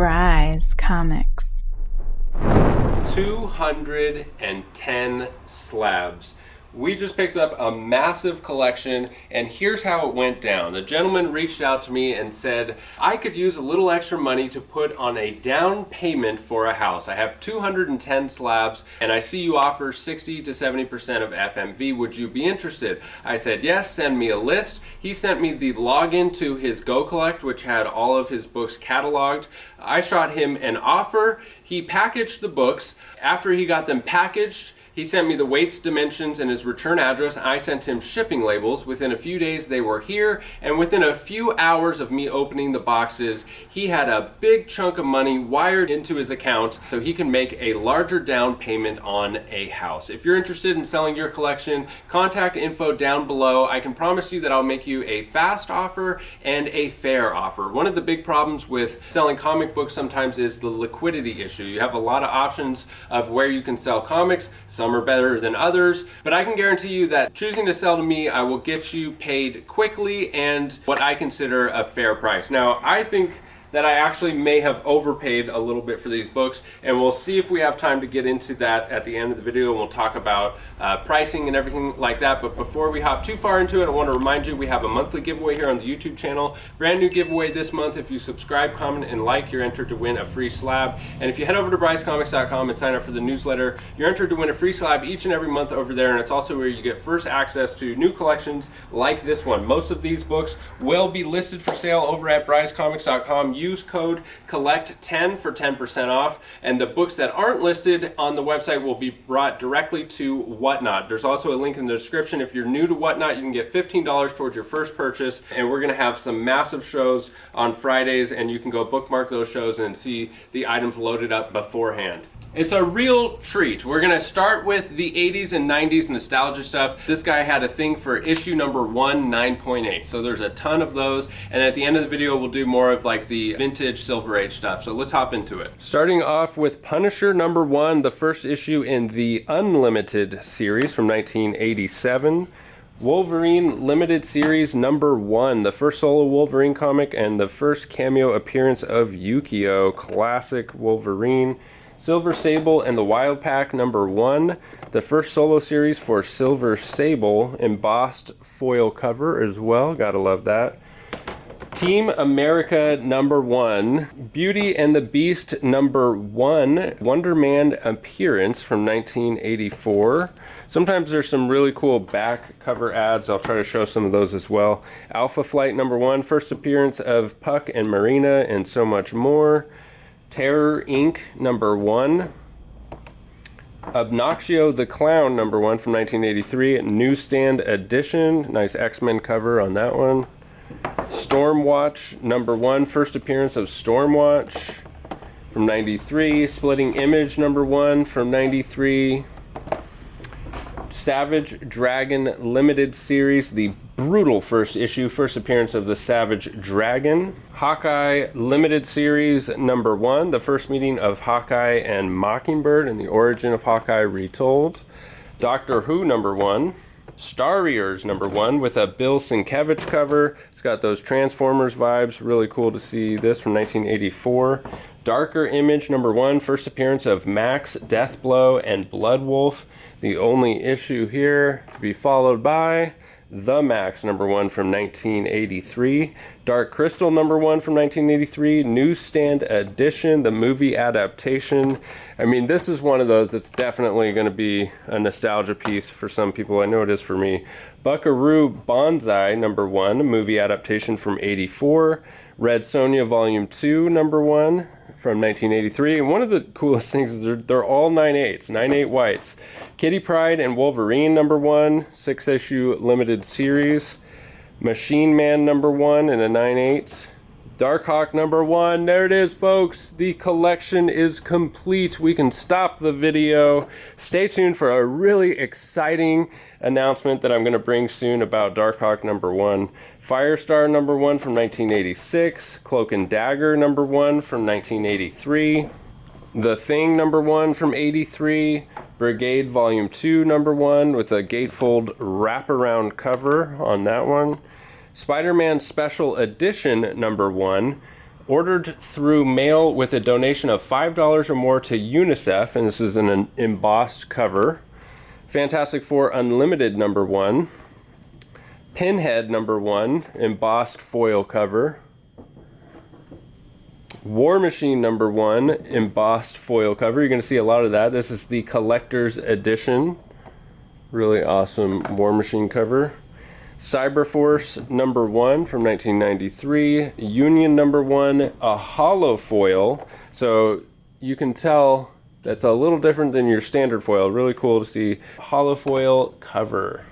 Bry's Comics. 210 slabs. We just picked up a massive collection, and here's how it went down. The gentleman reached out to me and said, I could use a little extra money to put on a down payment for a house. I have 210 slabs, and I see you offer 60 to 70% of FMV. Would you be interested? I said, yes, send me a list. He sent me the login to his Go Collect, which had all of his books cataloged. I shot him an offer. He packaged the books. After he got them packaged, he sent me the weights, dimensions, and his return address. I sent him shipping labels. Within a few days, they were here, and within a few hours of me opening the boxes, he had a big chunk of money wired into his account so he can make a larger down payment on a house. If you're interested in selling your collection, contact info down below. I can promise you that I'll make you a fast offer and a fair offer. One of the big problems with selling comic books sometimes is the liquidity issue. You have a lot of options of where you can sell comics. Some are better than others, but I can guarantee you that choosing to sell to me, I will get you paid quickly and what I consider a fair price. Now, I think that I actually may have overpaid a little bit for these books, and we'll see if we have time to get into that at the end of the video, and we'll talk about pricing and everything like that. But before we hop too far into it, I want to remind you we have a monthly giveaway here on the YouTube channel. Brand new giveaway this month. If you subscribe, comment, and like, you're entered to win a free slab. And if you head over to bryscomics.com and sign up for the newsletter, you're entered to win a free slab each and every month over there, and it's also where you get first access to new collections like this one. Most of these books will be listed for sale over at bryscomics.com. Use code COLLECT10 for 10% off, and the books that aren't listed on the website will be brought directly to Whatnot. There's also a link in the description. If you're new to Whatnot, you can get $15 towards your first purchase, and we're going to have some massive shows on Fridays, and you can go bookmark those shows and see the items loaded up beforehand. It's a real treat. We're gonna start with the 80s and 90s nostalgia stuff. This guy had a thing for issue number 1, 9.8. So there's a ton of those. And at the end of the video, we'll do more of like the vintage Silver Age stuff. So let's hop into it. Starting off with Punisher number 1, the first issue in the Unlimited series from 1987. Wolverine Limited Series number 1, the first solo Wolverine comic and the first cameo appearance of Yukio, classic Wolverine. Silver Sable and the Wild Pack number 1, the first solo series for Silver Sable, embossed foil cover as well, gotta love that. Team America number 1, Beauty and the Beast number 1, Wonder Man appearance from 1984. Sometimes there's some really cool back cover ads. I'll try to show some of those as well. Alpha Flight number 1, first appearance of Puck and Marina, and so much more. Terror Inc. number 1, Obnoxio the Clown number 1 from 1983, newsstand edition, nice X-Men cover on that one. Stormwatch number 1, first appearance of Stormwatch from 93, Splitting Image number 1 from 93, Savage Dragon Limited Series, the brutal first issue, first appearance of the Savage Dragon. Hawkeye Limited Series number 1, the first meeting of Hawkeye and Mockingbird and the origin of Hawkeye retold. Doctor Who number 1. Starriers number 1 with a Bill Sienkiewicz cover. It's got those Transformers vibes. Really cool to see this from 1984. Darker Image number 1, first appearance of Max, Deathblow, and Bloodwolf. The only issue here to be followed by The Max number 1 from 1983. Dark Crystal number 1 from 1983. Newsstand edition, the movie adaptation. I mean, this is one of those that's definitely going to be a nostalgia piece for some people. I know it is for me. Buckaroo Banzai number 1, movie adaptation from 84. Red Sonja volume 2 number 1 from 1983. And one of the coolest things is they're all 9/8s, 9/8 whites. Kitty Pryde and Wolverine number 1, 6-issue limited series. Machine Man number 1 in a 9/8. Darkhawk number 1, there it is, folks. The collection is complete. We can stop the video. Stay tuned for a really exciting announcement that I'm going to bring soon about Darkhawk number 1. Firestar number 1 from 1986. Cloak and Dagger number 1 from 1983. The Thing number 1 from 83. Brigade volume 2 number 1 with a gatefold wraparound cover on that one. Spider-Man Special Edition number 1. Ordered through mail with a donation of $5 or more to UNICEF, and this is an embossed cover. Fantastic Four Unlimited #1. Pinhead #1, embossed foil cover. War Machine #1, embossed foil cover. You're going to see a lot of that. This is the collector's edition. Really awesome War Machine cover. Cyberforce #1 from 1993. Union #1, a hollow foil. So you can tell that's a little different than your standard foil. Really cool to see hollow foil cover.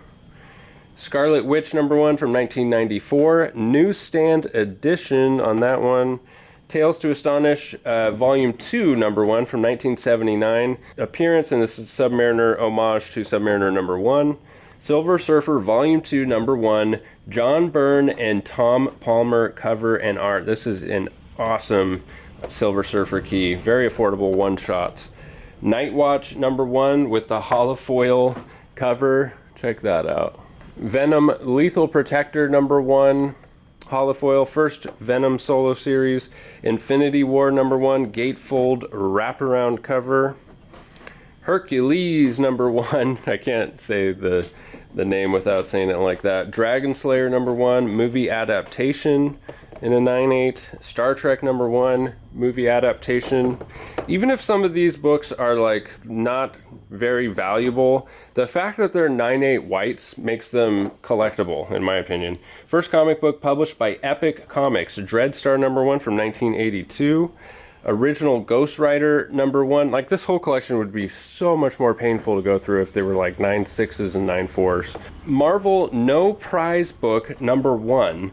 Scarlet Witch #1 from 1994. Newsstand edition on that one. Tales to Astonish Volume 2 #1 from 1979. Appearance in the Submariner homage to Submariner #1. Silver Surfer Volume 2 #1. John Byrne and Tom Palmer cover and art. This is an awesome Silver Surfer key. Very affordable one-shot. Nightwatch #1 with the holofoil cover. Check that out. Venom Lethal Protector #1. Holofoil, first Venom solo series. Infinity War #1, gatefold wraparound cover. Hercules #1, I can't say the name without saying it like that. Dragon Slayer #1, movie adaptation in a 9/8. Star Trek #1, movie adaptation. Even if some of these books are like not very valuable, the fact that they're 9/8 whites makes them collectible, in my opinion. First comic book published by Epic Comics, Dreadstar #1 from 1982. Original Ghost Rider #1. Like, this whole collection would be so much more painful to go through if they were like 9/6s and 9/4s. Marvel No Prize book #1.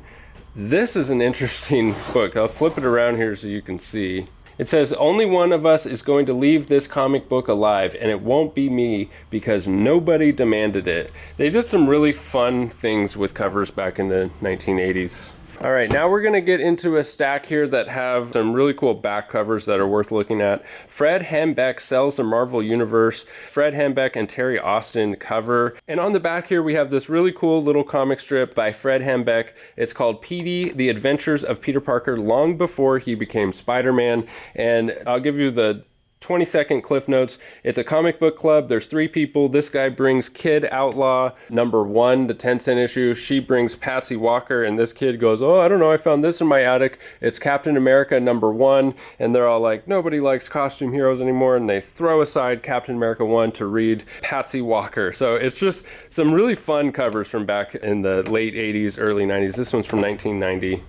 This is an interesting book. I'll flip it around here so you can see. It says, only one of us is going to leave this comic book alive, and it won't be me because nobody demanded it. They did some really fun things with covers back in the 1980s. All right, now we're going to get into a stack here that have some really cool back covers that are worth looking at. Fred Hembeck Sells the Marvel Universe. Fred Hembeck and Terry Austin cover. And on the back here, we have this really cool little comic strip by Fred Hembeck. It's called Petey, The Adventures of Peter Parker Long Before He Became Spider-Man. And I'll give you the 20-second cliff notes. It's a comic book club. There's 3 people. This guy brings Kid Outlaw #1, the 10-cent issue. She brings Patsy Walker, and this kid goes, oh, I don't know, I found this in my attic. It's Captain America #1, and they're all like, nobody likes costume heroes anymore, and they throw aside Captain America 1 to read Patsy Walker. So it's just some really fun covers from back in the late 80s, early 90s. This one's from 1990.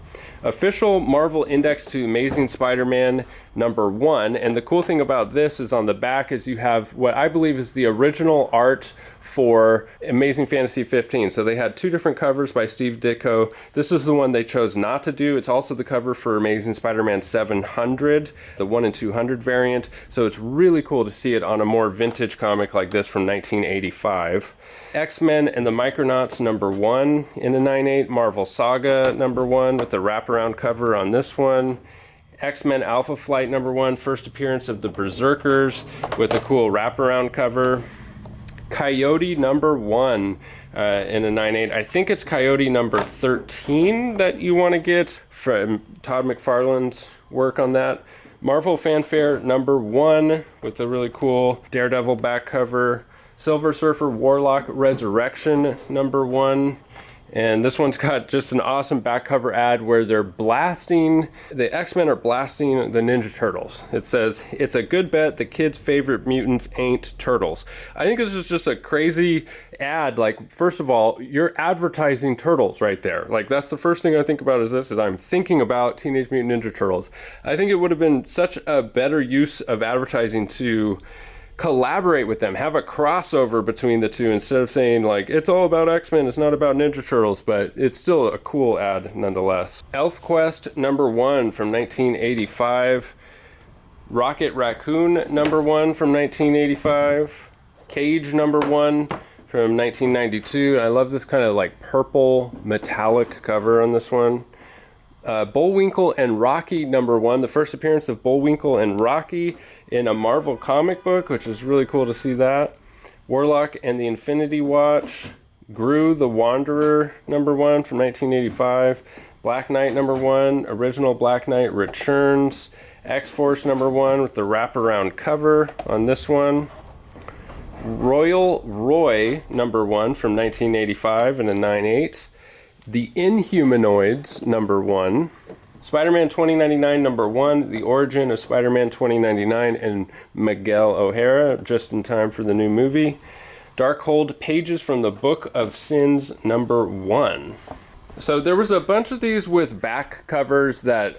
Official Marvel Index to Amazing Spider-Man #1, and the cool thing about this is on the back is you have what I believe is the original art for Amazing Fantasy 15. So they had 2 different covers by Steve Ditko. This is the one they chose not to do. It's also the cover for Amazing Spider-Man 700, the 1 in 200 variant. So it's really cool to see it on a more vintage comic like this from 1985. X-Men and the Micronauts #1 in a 9/8. Marvel Saga #1 with the wraparound cover on this one. X-Men Alpha Flight #1, first appearance of the Berserkers with a cool wraparound cover. Coyote #1 in a 9/8. I think it's Coyote number 13 that you want to get from Todd McFarlane's work on that. Marvel Fanfare #1 with a really cool Daredevil back cover. Silver Surfer Warlock Resurrection #1. And this one's got just an awesome back cover ad where they're blasting, the X-Men are blasting the Ninja Turtles. It says, it's a good bet the kids' favorite mutants ain't turtles. I think this is just a crazy ad. Like, first of all, you're advertising turtles right there. Like, that's the first thing I think about is this, is I'm thinking about Teenage Mutant Ninja Turtles. I think it would have been such a better use of advertising to collaborate with them, have a crossover between the two instead of saying like it's all about X-Men, it's not about Ninja Turtles, but it's still a cool ad nonetheless. ElfQuest #1 from 1985. Rocket Raccoon #1 from 1985. Cage #1 from 1992. I love this kind of like purple metallic cover on this one. Bullwinkle and Rocky #1, the first appearance of Bullwinkle and Rocky in a Marvel comic book, which is really cool to see that. Warlock and the Infinity Watch. Gru the Wanderer #1 from 1985. Black Knight #1, original Black Knight returns. X-Force #1 with the wraparound cover on this one. Royal Roy #1 from 1985 in a 9/8. The Inhumanoids #1. Spider-Man 2099 #1, The Origin of Spider-Man 2099 and Miguel O'Hara, just in time for the new movie. Darkhold Pages from the Book of Sins #1. So there was a bunch of these with back covers that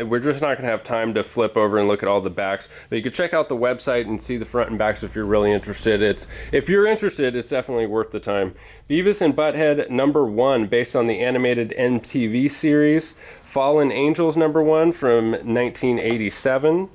we're just not going to have time to flip over and look at all the backs. But you can check out the website and see the front and backs if you're really interested. If you're interested, it's definitely worth the time. Beavis and Butthead #1, based on the animated MTV series. Fallen Angels #1 from 1987.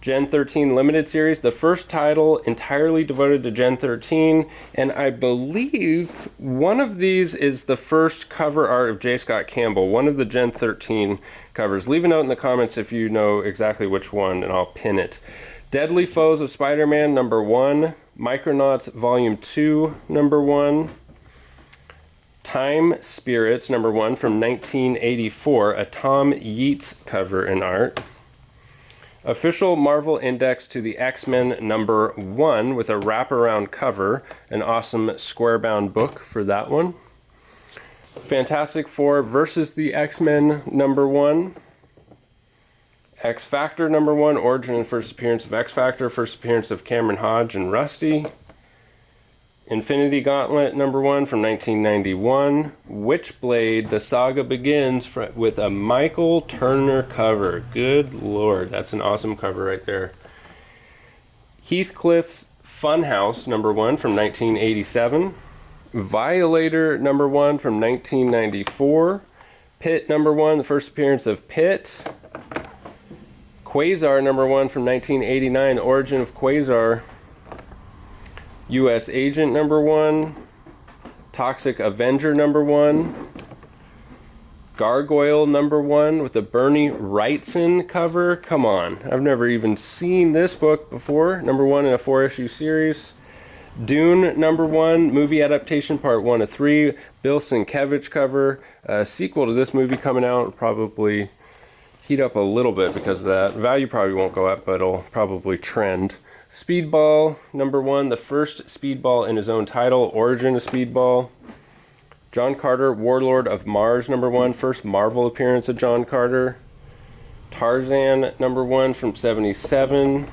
Gen 13 limited series, the first title entirely devoted to Gen 13, and I believe one of these is the first cover art of J. Scott Campbell, one of the Gen 13 covers. Leave a note in the comments if you know exactly which one, and I'll pin it. Deadly Foes of Spider-Man #1, Micronauts Volume 2 #1, Time Spirits #1 from 1984, a Tom Yeats cover and art. Official Marvel Index to the X-Men #1 with a wraparound cover, an awesome square-bound book for that one. Fantastic Four versus the X-Men #1. X Factor #1, origin and first appearance of X Factor, first appearance of Cameron Hodge and Rusty. Infinity Gauntlet #1 from 1991. Witchblade, the saga begins with a Michael Turner cover. Good lord, that's an awesome cover right there. Heathcliff's Funhouse #1 from 1987. Violator #1 from 1994. Pit #1, the first appearance of Pit. Quasar #1 from 1989, origin of Quasar. U.S. Agent #1, Toxic Avenger #1, Gargoyle #1 with the Bernie Wrightson cover. Come on, I've never even seen this book before. #1 in a 4-issue series. Dune #1, movie adaptation part 1 of 3, Bill Sienkiewicz cover. A sequel to this movie coming out, probably heat up a little bit because of that. Value probably won't go up, but it'll probably trend. Speedball #1, the first Speedball in his own title, origin of Speedball. John Carter, Warlord of Mars #1, first Marvel appearance of John Carter. Tarzan #1 from 77.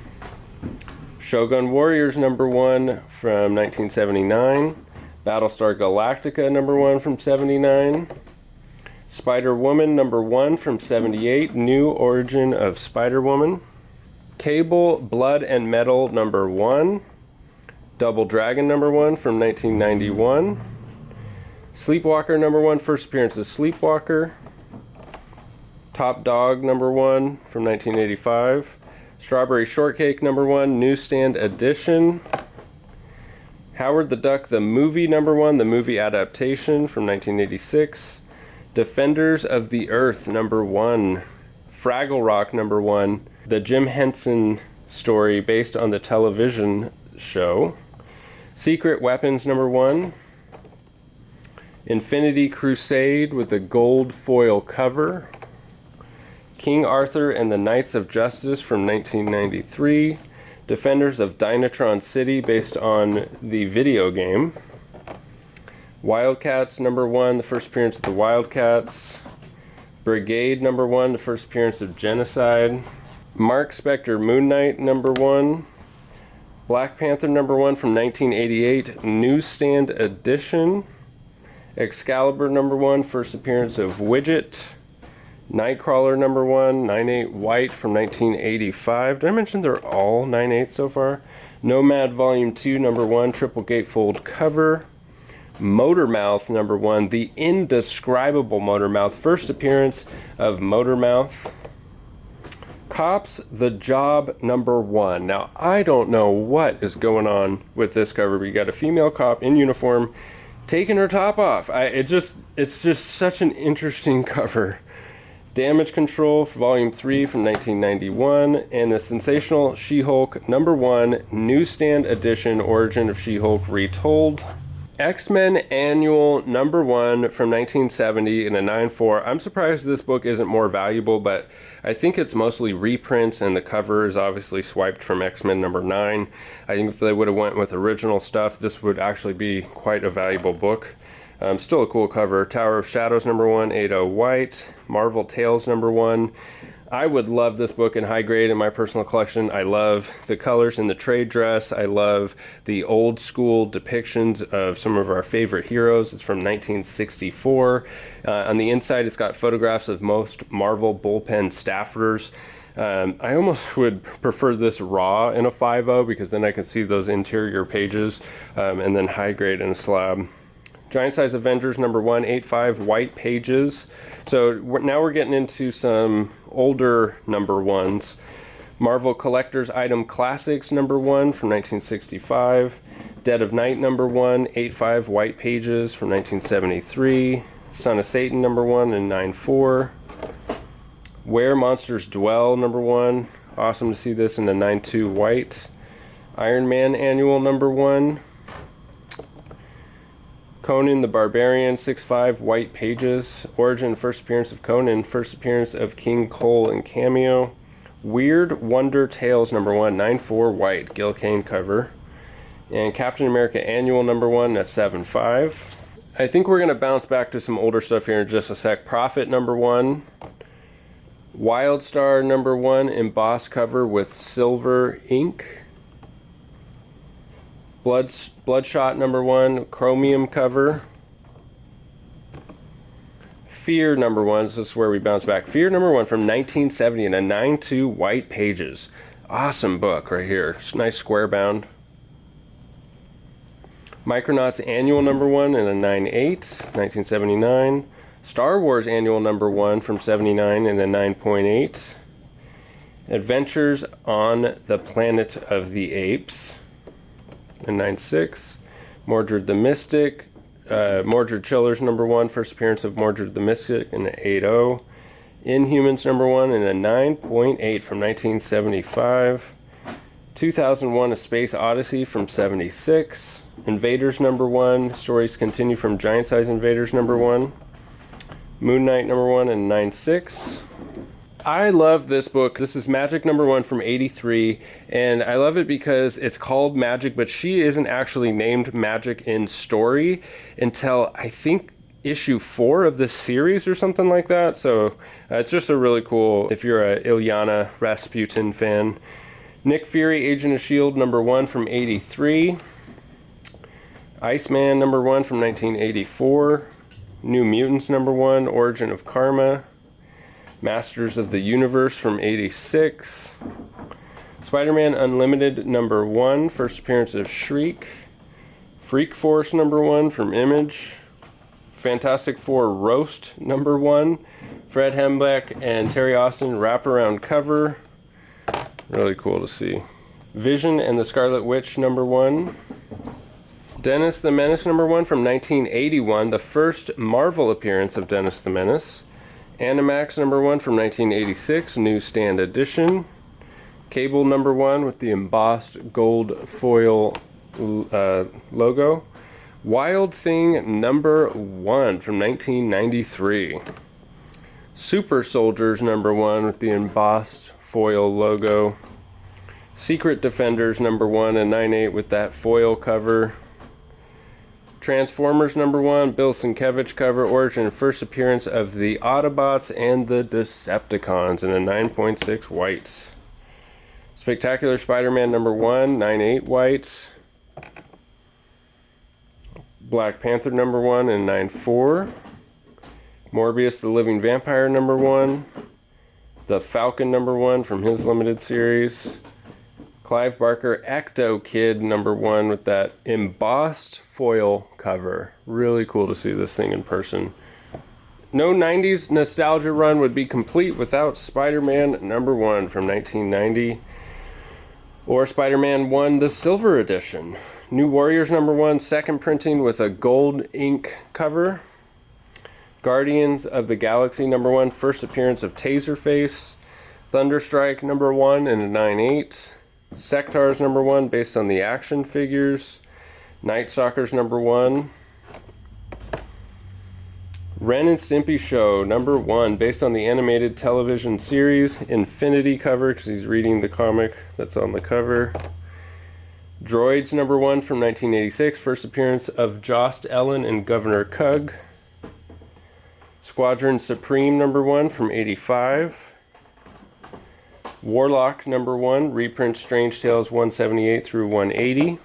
Shogun Warriors #1 from 1979. Battlestar Galactica #1 from 79. Spider-Woman #1 from 78, new origin of Spider-Woman. Cable, Blood and Metal #1. Double Dragon #1 from 1991. Sleepwalker #1, first appearance of Sleepwalker. Top Dog #1 from 1985. Strawberry Shortcake #1, newsstand edition. Howard the Duck, the movie #1, the movie adaptation from 1986. Defenders of the Earth #1. Fraggle Rock #1, the Jim Henson story based on the television show. Secret Weapons #1. Infinity Crusade with the gold foil cover. King Arthur and the Knights of Justice from 1993. Defenders of Dynatron City based on the video game. Wildcats #1, the first appearance of the Wildcats. Brigade #1, the first appearance of Genocide. Mark Spector Moon Knight #1. Black Panther #1 from 1988, newsstand edition. Excalibur #1, first appearance of Widget. Nightcrawler #1, 9/8 white from 1985. Did I mention they're all 9/8 so far? Nomad Volume 2 #1, triple gatefold cover. Motormouth #1, the indescribable Motormouth, first appearance of Motormouth. Cops The Job #1. Now, I don't know what is going on with this cover, but you got a female cop in uniform taking her top off. It's just such an interesting cover. Damage Control Volume 3 from 1991, and the sensational She-Hulk #1, newsstand edition, origin of She-Hulk retold. X-Men Annual #1 from 1970 in a 9.4. I'm surprised this book isn't more valuable, but I think it's mostly reprints, and the cover is obviously swiped from X-Men #9. I think if they would have went with original stuff, this would actually be quite a valuable book. Still a cool cover. Tower of Shadows #1, 8.0 white. Marvel Tales #1. I would love this book in high grade in my personal collection. I love the colors in the trade dress. I love the old school depictions of some of our favorite heroes. It's from 1964. On the inside, it's got photographs of most Marvel bullpen staffers. I almost would prefer this raw in a 5.0 because then I can see those interior pages, and then high grade in a slab. Giant Size Avengers #1, 8.5 white pages. So now we're getting into some older #1s. Marvel Collector's Item Classics #1 from 1965. Dead of Night #1, 8.5 white pages from 1973. Son of Satan #1 in 9.4. Where Monsters Dwell #1. Awesome to see this in a 9.2 white. Iron Man Annual #1. Conan the Barbarian, 6.5 white pages. Origin, first appearance of Conan, first appearance of King Cole and cameo. Weird Wonder Tales #1, 9.4 white, Gil Kane cover. And Captain America Annual #1, a 7.5. I think we're going to bounce back to some older stuff here in just a sec. Prophet #1. Wildstar #1, embossed cover with silver ink. Bloodshot #1, chromium cover. Fear #1, so this is where we bounce back. Fear #1 from 1970 in a 9.2 white pages. Awesome book right here. It's nice square bound. Micronauts Annual #1 in a 9.8, 1979. Star Wars Annual #1 from 79 in a 9.8. Adventures on the Planet of the Apes in 9.6. Mordred the Mystic. Mordred Chillers #1, first appearance of Mordred the Mystic in an 8.0. Inhumans #1 in a 9.8 from 1975. 2001 A Space Odyssey from 76. Invaders #1, stories continue from Giant Size Invaders #1. Moon Knight #1 in 9.6. I love this book. This is Magic #1 from 83, and I love it because it's called Magic, but she isn't actually named Magic in story until I think issue 4 of this series or something like that. So it's just a really cool, if you're a Ilyana Rasputin fan. Nick Fury, Agent of S.H.I.E.L.D. #1 from 83. Iceman #1 from 1984. New Mutants #1, Origin of Karma. Masters of the Universe from 86. Spider-Man Unlimited #1, first appearance of Shriek. Freak Force #1 from Image. Fantastic Four Roast #1, Fred Hembeck and Terry Austin wraparound cover. Really cool to see. Vision and the Scarlet Witch #1. Dennis the Menace #1 from 1981, the first Marvel appearance of Dennis the Menace. Animax #1 from 1986, newsstand edition. Cable #1 with the embossed gold foil logo. Wild Thing #1 from 1993. Super Soldiers #1 with the embossed foil logo. Secret Defenders #1 and 9.8 with that foil cover. Transformers #1, Bill Sienkiewicz cover, origin and first appearance of the Autobots and the Decepticons in a 9.6 white. Spectacular Spider-Man #1, 9.8 white. Black Panther #1 and 9.4. Morbius the Living Vampire #1. The Falcon #1 from his limited series. Clive Barker Ecto Kid #1 with that embossed foil cover. Really cool to see this thing in person. No 90s nostalgia run would be complete without Spider-Man #1 from 1990. Or Spider-Man 1, the Silver Edition. New Warriors #1, second printing with a gold ink cover. Guardians of the Galaxy #1, first appearance of Taserface. Thunderstrike #1 in a 9.8. Sectars #1 based on the action figures. Night Stalkers number 1. Ren and Stimpy Show number 1, based on the animated television series. Infinity cover, because he's reading the comic that's on the cover. Droids number 1 from 1986, first appearance of Jost Ellen and Governor Cug. Squadron Supreme number 1 from 85. Warlock number 1, reprint Strange Tales 178 through 180,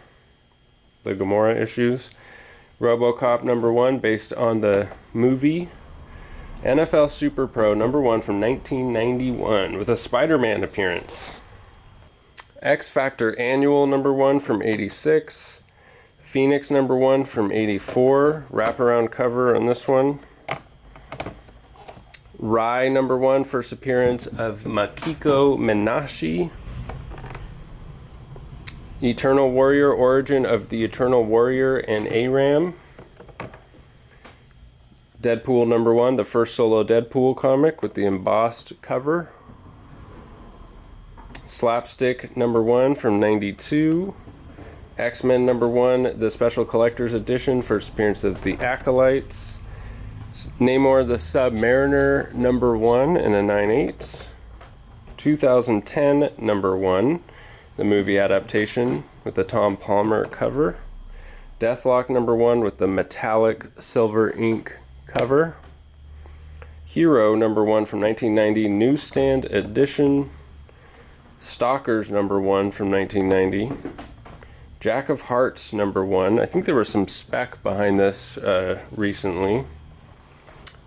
the Gamora issues. RoboCop number 1, based on the movie. NFL Super Pro number 1 from 1991 with a Spider-Man appearance. X Factor Annual number 1 from 86. Phoenix number 1 from 84, wraparound cover on this one. Rai number 1, first appearance of Makiko Minashi. Eternal Warrior, origin of the Eternal Warrior and Aram. Deadpool number 1, the first solo Deadpool comic with the embossed cover. Slapstick number 1 from 92. X-Men number 1, the special collector's edition, first appearance of the Acolytes. Namor the Submariner number 1 in a 9/8. 2010 number 1, the movie adaptation with the Tom Palmer cover. Deathlock number 1 with the metallic silver ink cover. Hero number 1 from 1990, newsstand edition. Stalkers number 1 from 1990. Jack of Hearts number 1. I think there was some spec behind this recently.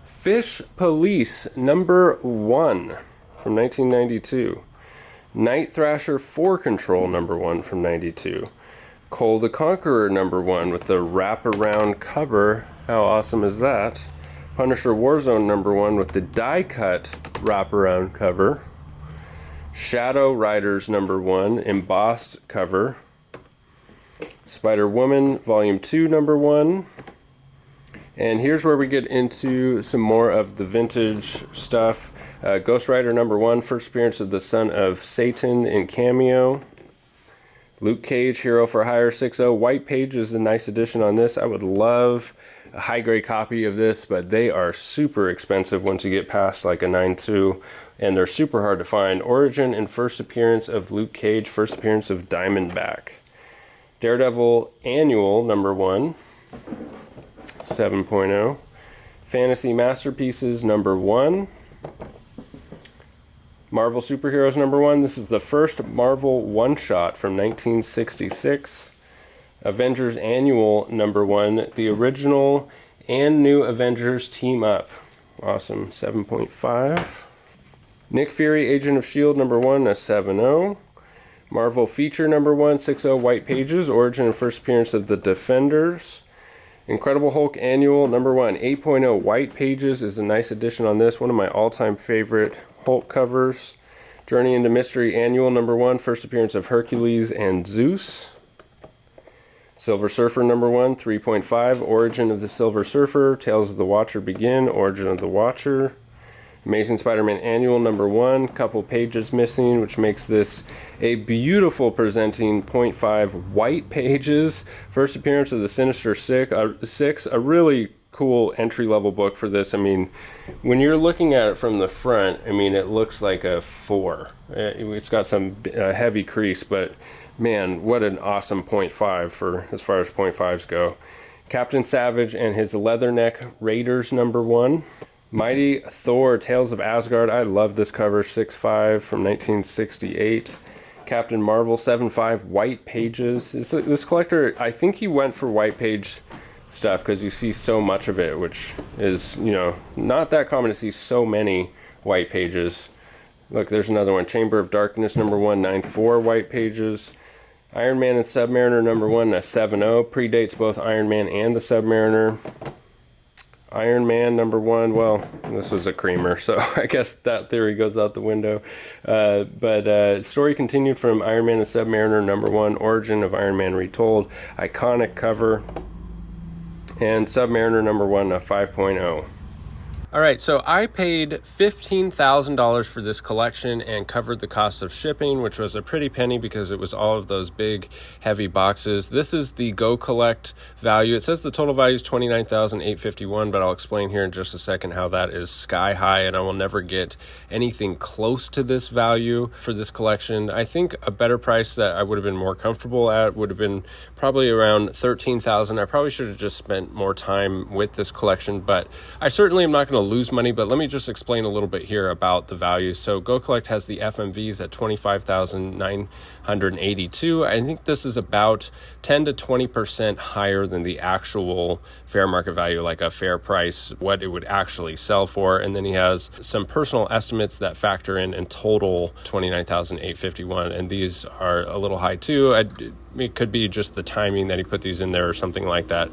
Fish Police number 1 from 1992. Night Thrasher 4 Control number 1 from 92. Cole the Conqueror number 1 with the wraparound cover. How awesome is that? Punisher Warzone number 1 with the die cut wraparound cover. Shadow Riders number 1 embossed cover. Spider-Woman Volume 2 number 1. And here's where we get into some more of the vintage stuff. Ghost Rider number 1, first appearance of the Son of Satan in cameo. Luke Cage, Hero for Hire 6.0. White Page is a nice addition on this. I would love a high-grade copy of this, but they are super expensive once you get past like a 9.2, and they're super hard to find. Origin and first appearance of Luke Cage, first appearance of Diamondback. Daredevil Annual number 1. 7.0. Fantasy Masterpieces number 1. Marvel Superheroes number 1. This is the first Marvel one-shot from 1966. Avengers Annual number 1. The original and new Avengers team up. Awesome. 7.5. Nick Fury Agent of S.H.I.E.L.D. number 1. A 7.0. Marvel Feature number 1. 6.0 White Pages. Origin and first appearance of the Defenders. Incredible Hulk Annual number 1, 8.0 White Pages is a nice addition on this. One of my all-time favorite Hulk covers. Journey into Mystery Annual number 1, first appearance of Hercules and Zeus. Silver Surfer number 1, 3.5 Origin of the Silver Surfer. Tales of the Watcher begin. Origin of the Watcher. Amazing Spider-Man Annual number 1, couple pages missing, which makes this a beautiful presenting 0.5 white pages. First appearance of the Sinister Six, a really cool entry-level book for this. I mean, when you're looking at it from the front, I mean, it looks like a 4. It's got some heavy crease, but man, what an awesome 0.5 for as far as 0.5s go. Captain Savage and his Leatherneck Raiders number 1. Mighty Thor, Tales of Asgard. I love this cover, 6.5 from 1968. Captain Marvel, 7.5 White Pages. This collector, I think he went for white page stuff because you see so much of it, which is, you know, not that common to see so many white pages. Look, there's another one. Chamber of Darkness, number 1, 9.4 White Pages. Iron Man and Submariner, number 1, a 7.0. Predates both Iron Man and the Submariner. Iron Man number 1, well, this was a creamer, so I guess that theory goes out the window. But story continued from Iron Man and Submariner number 1, Origin of Iron Man Retold, iconic cover, and Submariner number 1, a 5.0. All right, so I paid $15,000 for this collection and covered the cost of shipping, which was a pretty penny because it was all of those big, heavy boxes. This is the Go Collect value. It says the total value is $29,851, but I'll explain here in just a second how that is sky high, and I will never get anything close to this value for this collection. I think a better price that I would have been more comfortable at would have been probably around $13,000. I probably should have just spent more time with this collection, but I certainly am not going to lose money. But let me just explain a little bit here about the value. So Go Collect has the FMVs at $25,982. I think this is about 10 to 20% higher than the actual fair market value, like a fair price, what it would actually sell for. And then he has some personal estimates that factor in total $29,851. And these are a little high too. It could be just the timing that he put these in there or something like that.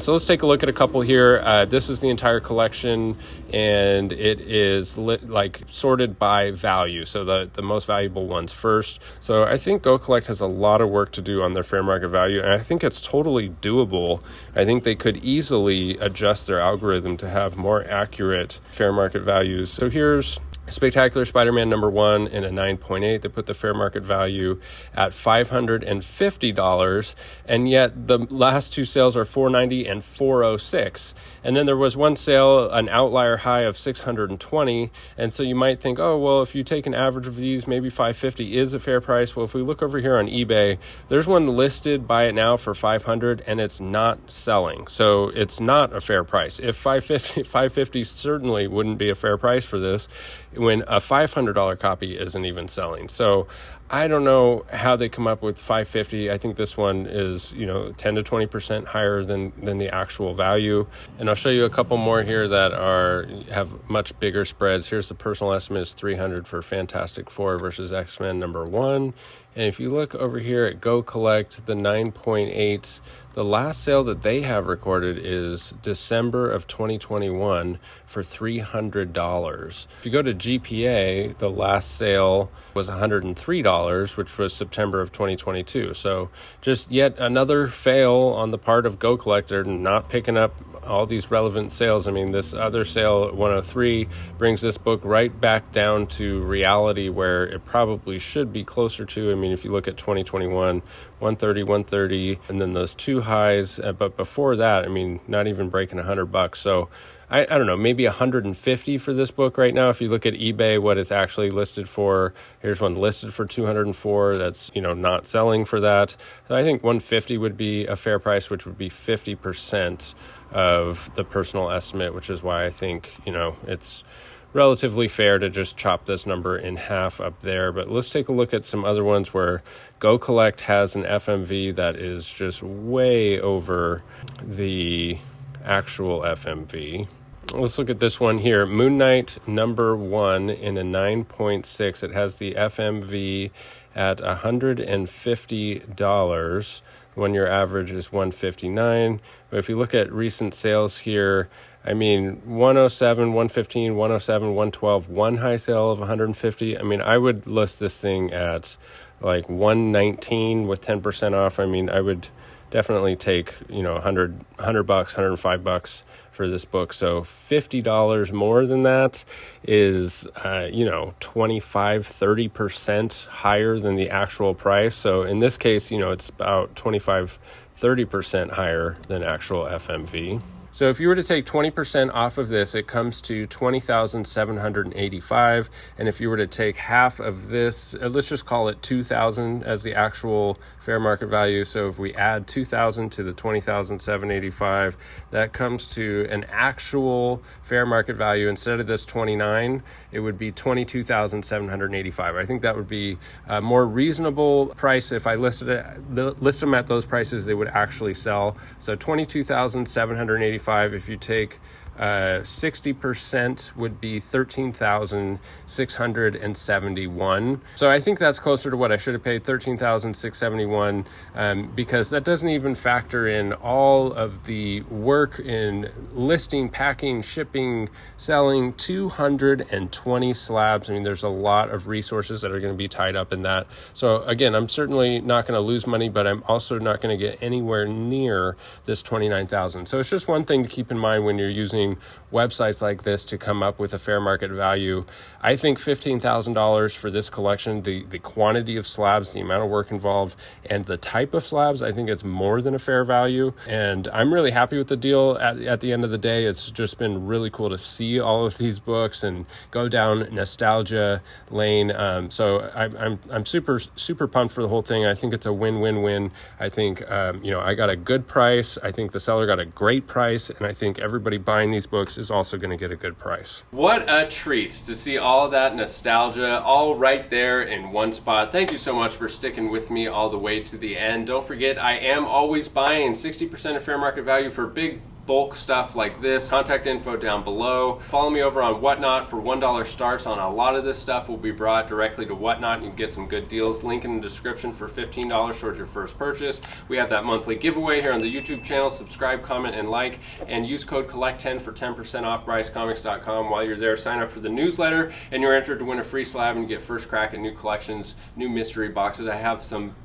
So let's take a look at a couple here. This is the entire collection, and it is sorted by value. So the most valuable ones first. So I think Go Collect has a lot of work to do on their fair market value, and I think it's totally doable. I think they could easily adjust their algorithm to have more accurate fair market values. So here's Spectacular Spider-Man #1 in a 9.8. They put the fair market value at $550, and yet the last two sales are $490 and $406. And then there was one sale, an outlier high of $620. And so you might think, oh, well, if you take an average of these, maybe $550 is a fair price. Well, if we look over here on eBay, there's one listed, buy it now for $500, and it's not selling. So it's not a fair price. If $550 certainly wouldn't be a fair price for this, when a $500 copy isn't even selling. So I don't know how they come up with $550. I think this one is, 10 to 20% higher than the actual value. And I'll show you a couple more here that have much bigger spreads. Here's the personal estimate is $300 for Fantastic Four versus X-Men #1. And if you look over here at Go Collect, the 9.8, the last sale that they have recorded is December of 2021 for $300. If you go to GPA, the last sale was $103, which was September of 2022. So just yet another fail on the part of Go Collect. They're not picking up all these relevant sales. I mean, this other sale at 103 brings this book right back down to reality where it probably should be closer to. I mean, if you look at 2021, 130, and then those two highs. But before that, I mean, not even breaking $100. So I don't know, maybe 150 for this book right now. If you look at eBay, what it's actually listed for, here's one listed for 204. That's, not selling for that. So I think 150 would be a fair price, which would be 50% of the personal estimate, which is why I think, it's relatively fair to just chop this number in half up there. But let's take a look at some other ones where Go Collect has an FMV that is just way over the actual FMV. Let's look at this one here. Moon Knight #1 in a 9.6. It has the FMV at $150. 1 year average is $159. But if you look at recent sales here, I mean, 107, 115, 107, 112, one high sale of 150. I mean, I would list this thing at like 119 with 10% off. I mean, I would definitely take, $100, $105 for this book. So $50 more than that is, 25, 30% higher than the actual price. So in this case, it's about 25, 30% higher than actual FMV. So if you were to take 20% off of this, it comes to $20,785. And if you were to take half of this, let's just call it $2,000 as the actual fair market value. So if we add $2,000 to the $20,785, that comes to an actual fair market value. Instead of this $29,000, it would be $22,785. I think that would be a more reasonable price. If I list them at those prices, they would actually sell. So $22,785. If you take 60% would be 13,671. So I think that's closer to what I should have paid, 13,671, because that doesn't even factor in all of the work in listing, packing, shipping, selling 220 slabs. I mean, there's a lot of resources that are going to be tied up in that. So again, I'm certainly not going to lose money, but I'm also not going to get anywhere near this 29,000. So it's just one thing to keep in mind when you're using using websites like this to come up with a fair market value. I think $15,000 for this collection, the quantity of slabs, the amount of work involved, and the type of slabs, I think it's more than a fair value. And I'm really happy with the deal at the end of the day. It's just been really cool to see all of these books and go down nostalgia lane. So I'm super pumped for the whole thing. I think it's a win-win-win. I think, I got a good price. I think the seller got a great price. And I think everybody buying these books is also going to get a good price. What a treat to see all that nostalgia all right there in one spot. Thank you so much for sticking with me all the way to the end. Don't forget, I am always buying 60% of fair market value for big bulk stuff like this. Contact info down below. Follow me over on Whatnot for $1 starts on a lot of this stuff will be brought directly to Whatnot. You can get some good deals. Link in the description for $15 towards your first purchase. We have that monthly giveaway here on the YouTube channel. Subscribe, comment, and like, and use code COLLECT10 for 10% off BryceComics.com. While you're there, sign up for the newsletter and you're entered to win a free slab and get first crack at new collections, new mystery boxes. I have some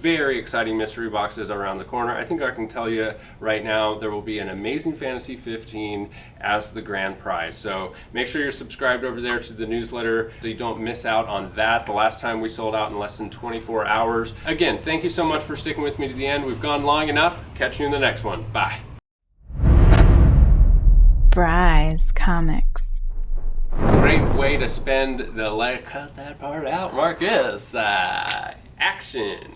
very exciting mystery boxes around the corner. I think I can tell you right now there will be an Amazing Fantasy 15 as the grand prize. So make sure you're subscribed over there to the newsletter so you don't miss out on that. The last time we sold out in less than 24 hours. Again, thank you so much for sticking with me to the end. We've gone long enough. Catch you in the next one. Bye. Bryce Comics. Great way to spend the cut that part out, Marcus. Action.